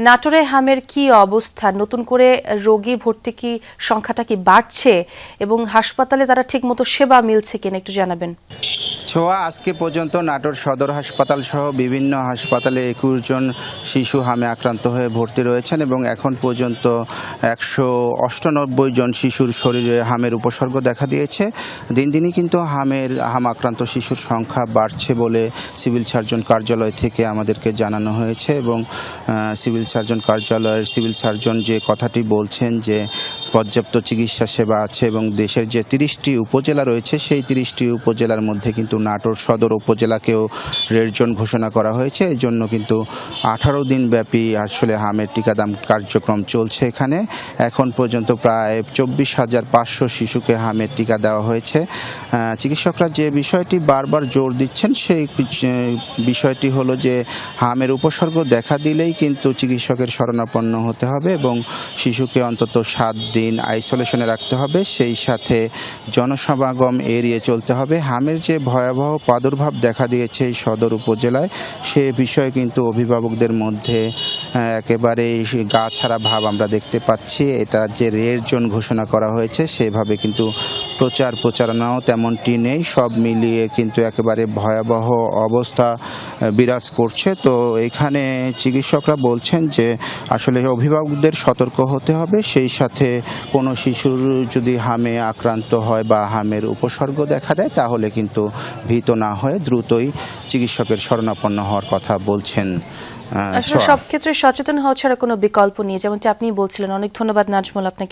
নাটোরে হামের কি অবস্থা? নতুন করে রোগী ভর্তি কি সংখ্যাটা কি বাড়ছে এবং হাসপাতালে তারা ঠিকমতো সেবা মিলছে কিনা একটু জানাবেন। ছোঁয়া আজকে পর্যন্ত নাটোর সদর হাসপাতাল সহ বিভিন্ন হাসপাতালে ২১ জন শিশু হামে আক্রান্ত হয়ে ভর্তি রয়েছেন এবং এখন পর্যন্ত ১৯৮ জন শিশুর শরীরে হামের উপসর্গ দেখা দিয়েছে। দিন দিনই কিন্তু হাম আক্রান্ত শিশুর সংখ্যা বাড়ছে বলে সিভিল সার্জন কার্যালয় থেকে আমাদেরকে জানানো হয়েছে এবং সিভিল সার্জন কার্যালয়ের সিভিল সার্জন যে কথাটি বলছেন যে পর্যাপ্ত চিকিৎসা সেবা আছে এবং দেশের যে ৩০টি উপজেলা রয়েছে সেই ৩০টি উপজেলার মধ্যে কিন্তু নাটোর সদর উপজেলাকেও রেড জোন ঘোষণা করা হয়েছে। এই জন্য কিন্তু ১৮ দিন ব্যাপী আসলে হামের টিকাদান কার্যক্রম চলছে এখানে। এখন পর্যন্ত প্রায় ২৪,৫০০ শিশুকে হামের টিকা দেওয়া হয়েছে। চিকিৎসকরা যে বিষয়টি বারবার জোর দিচ্ছেন সেই বিষয়টি হলো যে হামের উপসর্গ দেখা দিলেই কিন্তু চিকিৎসকের শরণাপন্ন হতে হবে এবং শিশুকে অন্তত ৭ দিন আইসোলেশনে রাখতে হবে, সেই সাথে জনসমাগম এড়িয়ে চলতে হবে। হামের যে ভয়াবহ প্রাদুর্ভাব দেখা দিয়েছে এই সদর উপজেলায় সে বিষয়ে কিন্তু অভিভাবকদের মধ্যে একেবারে গা ছাড়া ভাব আমরা দেখতে পাচ্ছি। এটা যে রেড জোন ঘোষণা করা হয়েছে সেভাবে কিন্তু প্রচারণাও তেমনটি নেই। সব মিলিয়ে কিন্তু একেবারে ভয়াবহ অবস্থা বিরাজ করছে। তো এখানে চিকিৎসকরা বলছেন যে আসলে অভিভাবকদের সতর্ক হতে হবে, সেই সাথে কোনো শিশুর যদি হামে আক্রান্ত হয় বা হামের উপসর্গ দেখা দেয় তাহলে কিন্তু ভীত না হয়ে দ্রুতই চিকিৎসকের শরণাপন্ন হওয়ার কথা বলছেন। আসলে সব ক্ষেত্রে সচেতন হওয়া ছাড়া কোনো বিকল্প নেই, যেমনটি আপনি বলছিলেন। অনেক ধন্যবাদ নাজমুল আপনাকে।